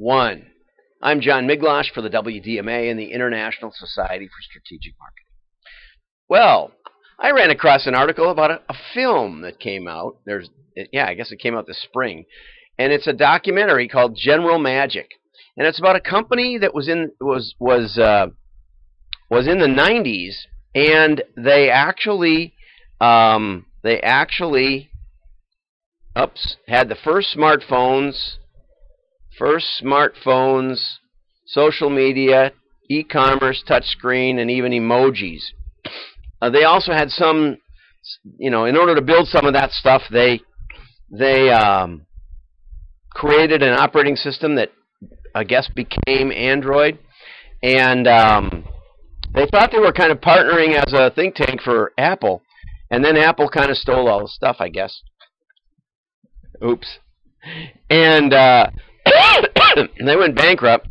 1. I'm John Miglosh for the WDMA and the International Society for Strategic Marketing. Well, I ran across an article about a film that came out. I guess it came out this spring, and it's a documentary called General Magic, and it's about a company that was in the 90s, and they actually had the first smartphones, social media, e-commerce, touchscreen, and even emojis. They also had some, in order to build some of that stuff, they created an operating system that I guess became Android, and they thought they were kind of partnering as a think tank for Apple, and then Apple kind of stole all the stuff, I guess. Oops. And they went bankrupt,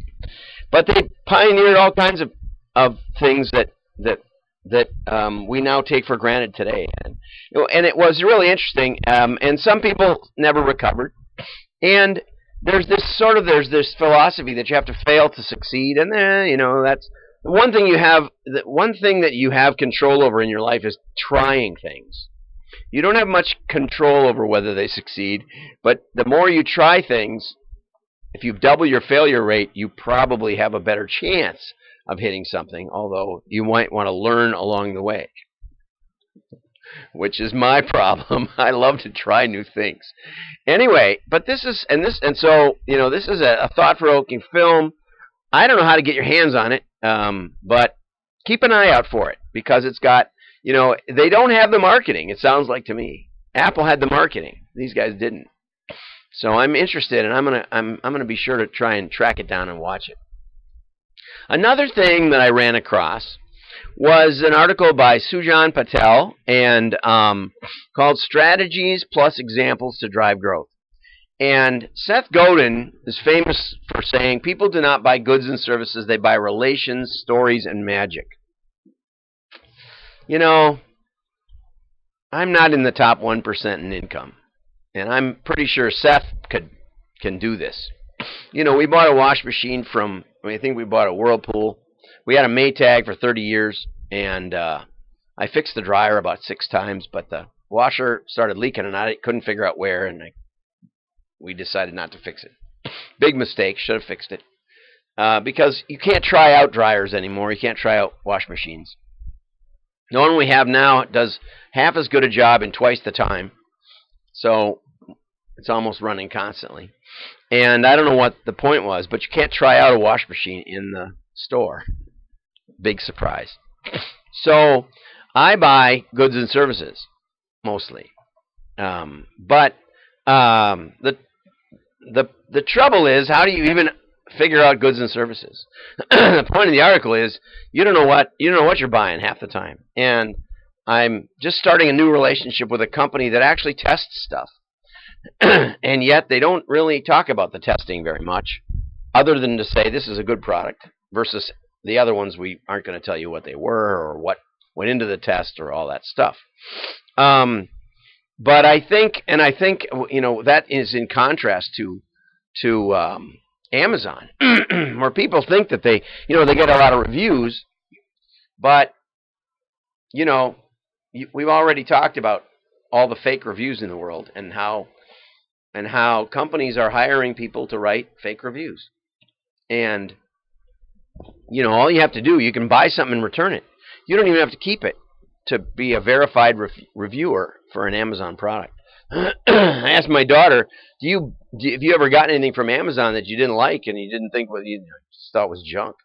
but they pioneered all kinds of things that we now take for granted today, and it was really interesting. And some people never recovered. And there's this philosophy that you have to fail to succeed, and that's the one thing you have. The one thing that you have control over in your life is trying things. You don't have much control over whether they succeed, but the more you try things, if you double your failure rate, you probably have a better chance of hitting something, although you might want to learn along the way, which is my problem. I love to try new things. Anyway, but this is a thought-provoking film. I don't know how to get your hands on it, but keep an eye out for it, because it's got, they don't have the marketing, it sounds like to me. Apple had the marketing. These guys didn't. So I'm interested, and I'm gonna be sure to try and track it down and watch it. Another thing that I ran across was an article by Sujan Patel and called "Strategies Plus Examples to Drive Growth." And Seth Godin is famous for saying, "People do not buy goods and services; they buy relations, stories, and magic." I'm not in the top 1% in income, and I'm pretty sure Seth can do this. We bought a wash machine I think we bought a Whirlpool. We had a Maytag for 30 years, and I fixed the dryer about 6 times, but the washer started leaking, and I couldn't figure out where, and we decided not to fix it. Big mistake. Should have fixed it. Because you can't try out dryers anymore. You can't try out wash machines. The one we have now does half as good a job in twice the time, so it's almost running constantly. And I don't know what the point was, but you can't try out a wash machine in the store. Big surprise. So I buy goods and services mostly, but the trouble is, how do you even figure out goods and services? The point of the article is you don't know what you're buying half the time. And I'm just starting a new relationship with a company that actually tests stuff. And yet they don't really talk about the testing very much, other than to say this is a good product, versus the other ones we aren't going to tell you what they were or what went into the test or all that stuff. But I think that is in contrast to Amazon, where people think that they get a lot of reviews, but we've already talked about all the fake reviews in the world, and how companies are hiring people to write fake reviews. And all you have to do, you can buy something and return it. You don't even have to keep it to be a verified reviewer for an Amazon product. I asked my daughter, have you ever gotten anything from Amazon that you didn't like and you didn't think you just thought was junk?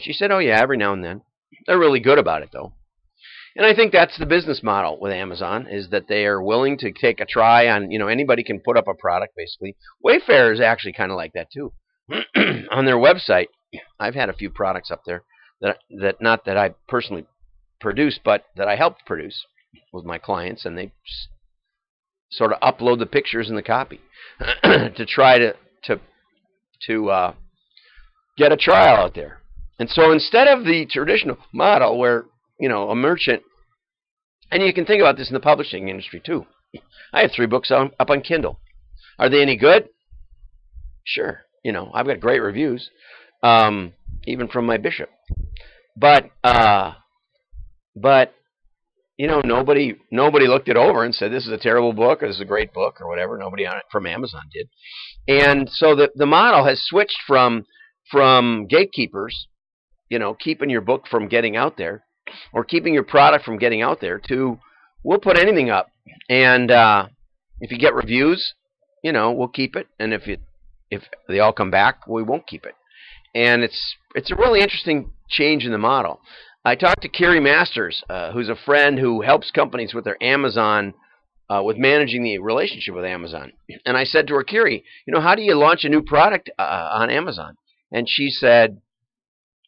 She said, "Oh yeah, every now and then." They're really good about it, though. And I think that's the business model with Amazon, is that they are willing to take a try on, anybody can put up a product, basically. Wayfair is actually kind of like that, too. On their website, I've had a few products up there that not that I personally produced, but that I helped produce with my clients, and they sort of upload the pictures and the copy to try to get a trial out there. And so instead of the traditional model where a merchant, and you can think about this in the publishing industry too. I have 3 books up on Kindle. Are they any good? Sure. I've got great reviews, even from my bishop. But nobody looked it over and said this is a terrible book or this is a great book or whatever. Nobody on it from Amazon did. And so the model has switched from gatekeepers, keeping your book from getting out there, or keeping your product from getting out there, to we'll put anything up, and if you get reviews, we'll keep it, and if they all come back, we won't keep it. And it's a really interesting change in the model. I talked to Carrie Masters, who's a friend who helps companies with their Amazon, with managing the relationship with Amazon. And I said to her, Carrie, how do you launch a new product on Amazon? And she said,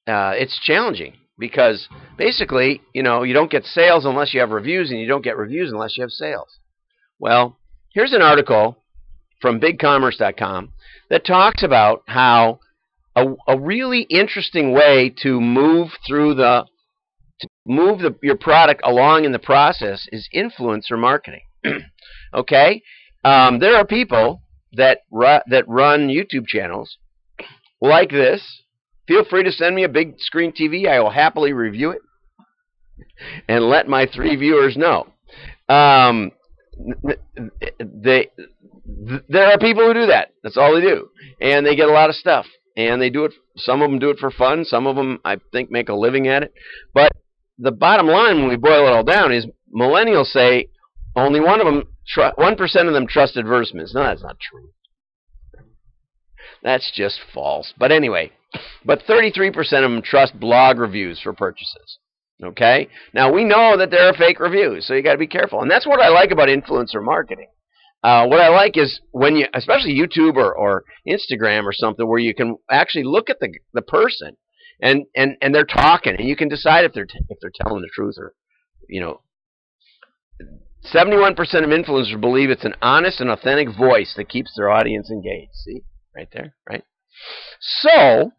it's challenging because basically, you don't get sales unless you have reviews, and you don't get reviews unless you have sales. Well, here's an article from BigCommerce.com that talks about how a really interesting way to move your product along in the process is influencer marketing. Okay, there are people that run YouTube channels like this. Feel free to send me a big screen TV. I will happily review it and let my 3 viewers know. There are people who do that. That's all they do, and they get a lot of stuff. And they do it. Some of them do it for fun. Some of them, I think, make a living at it. But the bottom line, when we boil it all down, is millennials say only 1% of them trust advertisements. No, that's not true. That's just false. But anyway, 33% of them trust blog reviews for purchases. Okay? Now, we know that there are fake reviews, so you got to be careful. And that's what I like about influencer marketing. What I like is when you, especially YouTube or Instagram or something, where you can actually look at the person and they're talking, and you can decide if they're telling the truth or, 71% of influencers believe it's an honest and authentic voice that keeps their audience engaged. See, right there, right? So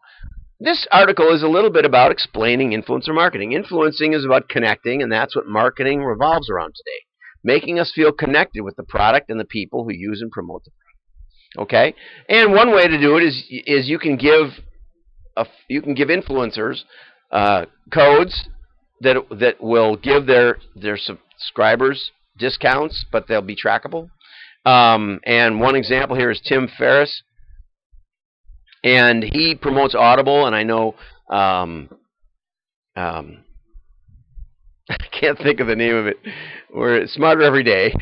this article is a little bit about explaining influencer marketing. Influencing is about connecting, and that's what marketing revolves around today. Making us feel connected with the product and the people who use and promote the product. Okay, and one way to do it is you can give influencers codes that will give their subscribers discounts, but they'll be trackable. And one example here is Tim Ferriss, and he promotes Audible, and I know. I can't think of the name of it. We're Smarter Every Day.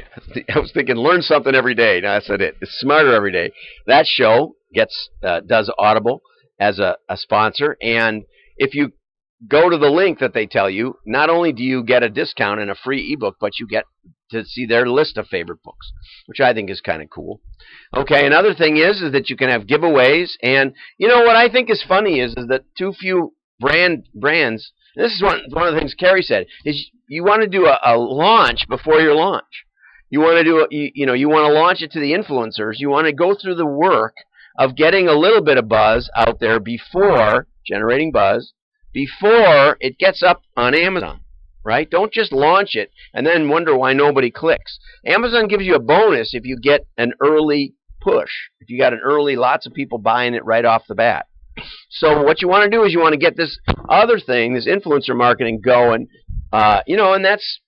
I was thinking, learn something every day. No, that's not it. It's Smarter Every Day. That show does Audible as a sponsor, and if you go to the link that they tell you, not only do you get a discount and a free ebook, but you get to see their list of favorite books, which I think is kind of cool. Okay, another thing is that you can have giveaways, and what I think is funny is that too few brands. This is one of the things Carrie said, is you want to do a launch before your launch. You want to do you want to launch it to the influencers. You want to go through the work of getting a little bit of buzz out there before generating buzz, before it gets up on Amazon, right? Don't just launch it and then wonder why nobody clicks. Amazon gives you a bonus if you get an early push. If you got an early, lots of people buying it right off the bat. So what you want to do is you want to get this other thing, this influencer marketing going, and that's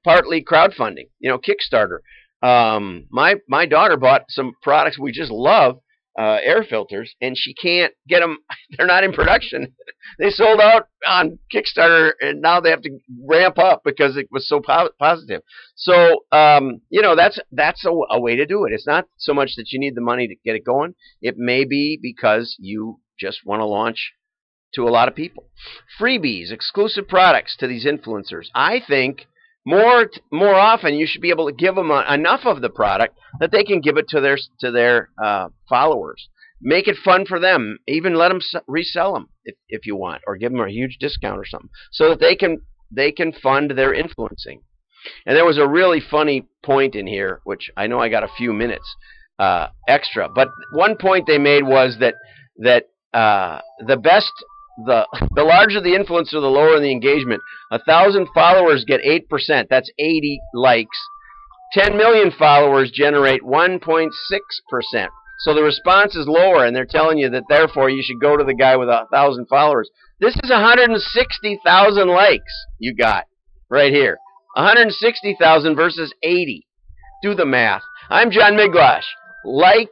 partly crowdfunding, Kickstarter. My daughter bought some products we just love, air filters, and she can't get them. They're not in production. They sold out on Kickstarter, and now they have to ramp up because it was so positive. So, that's a way to do it. It's not so much that you need the money to get it going. It may be because you just want to launch to a lot of people. Freebies, exclusive products to these influencers. I think more often you should be able to give them enough of the product that they can give it to their followers. Make it fun for them. Even let them resell them if you want, or give them a huge discount or something, so that they can fund their influencing. And there was a really funny point in here, which I know I got a few minutes extra, but one point they made was that the larger the influencer, the lower the engagement. 1,000 followers get 8%. That's 80 likes. 10 million followers generate 1.6%. So the response is lower, and they're telling you that therefore you should go to the guy with 1,000 followers. This is 160,000 likes you got right here. 160,000 versus 80. Do the math. I'm John Miglash. Like